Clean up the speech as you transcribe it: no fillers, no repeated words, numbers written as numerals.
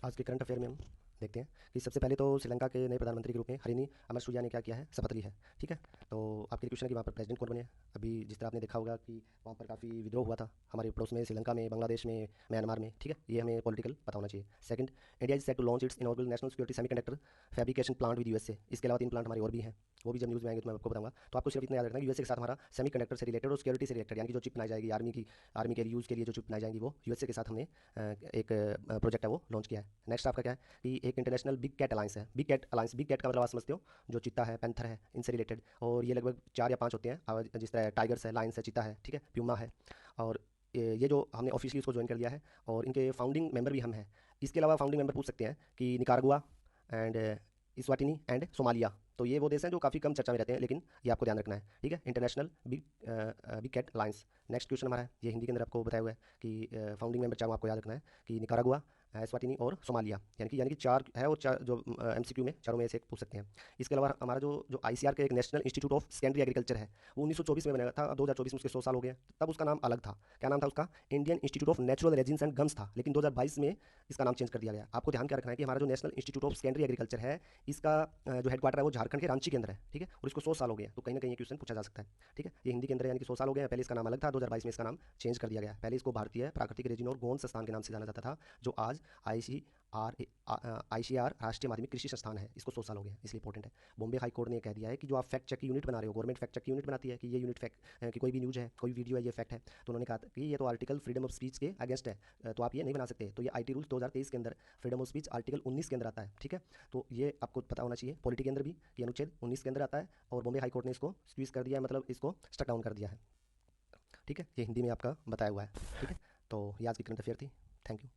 आज के current affair में हम देखते हैं कि सबसे पहले तो श्रीलंका के नए प्रधानमंत्री के रूप में हरिनी अमरसूया ने क्या किया है, शपथ ली है। ठीक है, तो आपके क्वेश्चन है कि वहाँ पर प्रेसिडेंट कौन बने हैं। अभी जिस तरह आपने देखा होगा कि वहाँ पर काफ़ी विद्रोह हुआ था हमारे पड़ोस में, श्रीलंका में, बांग्लादेश में, म्यांमार में। ठीक है, ये हमें पॉलिटिकल पता होना चाहिए। Second, India is set to launch its inaugural national security semiconductor fabrication plant with USA. इसके अलावा 3 प्लांट हमारे और भी हैं, वो भी जब न्यूज़ में आएंगे तो मैं आपको बताऊंगा। तो आपको सिर्फ इतना याद रखना है यूएसए के साथ हमारा सेमी कंडक्टर से रिलेटेड और सिक्योरिटी से रिलेटेड, यानी कि जो चिप बनाई जाएगी आर्मी के यूज़ के लिए जो चिप बनाई जाएंगी, वो यूएसए के साथ हमने एक प्रोजेक्ट है वो लॉन्च किया है। नेक्स्ट आपका क्या है कि एक इंटरनेशनल बिग कैट अलायंस है। Big cat alliance, big cat का मतलब आप समझते हो, जो चीता है, पैंथर है, इनसे रिलेटेड। और ये लगभग 4 या 5 होते हैं, और जिस तरह टाइगर्स है, लायंस है, चीता है, ठीक है, प्यूमा है। और ये जो हमने ऑफिशियली इसको ज्वाइन कर लिया है, और इनके फाउंडिंग मेंबर भी हम हैं। इसके अलावा फाउंडिंग मेंबर पूछ सकते हैं कि Nicaragua and Eswatini and Somalia. तो ये वो देश हैं जो काफ़ी कम चर्चा में रहते हैं, लेकिन ये आपको ध्यान रखना है। ठीक है, international big cat alliance. Next question हमारा है, ये हिंदी के अंदर आपको बताया हुआ है कि फाउंडिंग मेंबर चार आपको याद रखना है कि निकारागुआ, एस्वाटिनी और सोमालिया, यानी कि 4 है, और 4 जो एमसीक्यू में चारों में से एक पूछ सकते हैं। इसके अलावा हमारा जो जो आईसीआर का एक national institute of secondary agriculture है, वो 1924 में बनाया था। 2024 में उसके 100 साल हो गए हैं। तब उसका नाम अलग था। क्या नाम था उसका? Indian institute of natural resins and gums था, लेकिन 2022 में इसका नाम चेंज कर दिया गया। आपको ध्यान क्या रखना है कि हमारा जो national institute of secondary agriculture है, इसका जो हेडक्वार्टर है वो झारखंड के रांची के अंदर है। ठीक है, और इसको 100 साल हो गए, तो कहीं ना कहीं ये क्वेश्चन पूछा जा सकता है। ठीक है, ये हिंदी के अंदर, यानी कि 100 साल हो गए हैं। पहले इसका नाम अलग था, 2022 में इसका नाम चेंज कर दिया गया। पहले इसको भारतीय प्राकृतिक रेजिन और गोंद संस्थान के नाम से जाना जाता था, जो आज आईसीआर राष्ट्रीय माध्यमिक कृषि संस्थान है। इसको 100 साल हो गया, इसलिए इंपॉर्टेंट है। बॉम्बे हाई कोर्ट ने कह दिया है कि जो आप फैक्ट चेक की यूनिट बना रहे हो, गवर्नमेंट फैक्ट चेक की यूनिट बनाती है कि ये यूनिट फैक्ट कि कोई भी न्यूज़ है, कोई वीडियो है, ये फैक्ट है, तो उन्होंने कहा कि ये तो आर्टिकल फ्रीडम ऑफ स्पीच के अगेंस्ट है, तो आप ये नहीं बना सकते। तो ये आईटी रूल्स 2023 के अंदर फ्रीडम ऑफ स्पीच आर्टिकल 19 के अंदर आता है। ठीक है, तो ये आपको पता होना चाहिए। पॉलिटी के अंदर भी ये अनुच्छेद 19 के अंदर आता है, और बॉम्बे हाई कोर्ट ने इसको स्क्वीज कर दिया है, मतलब इसको स्टक डाउन कर दिया है। ठीक है, ये हिंदी में आपका बताया हुआ है। ठीक है, तो ये आज की करंट अफेयर थी। Thank you.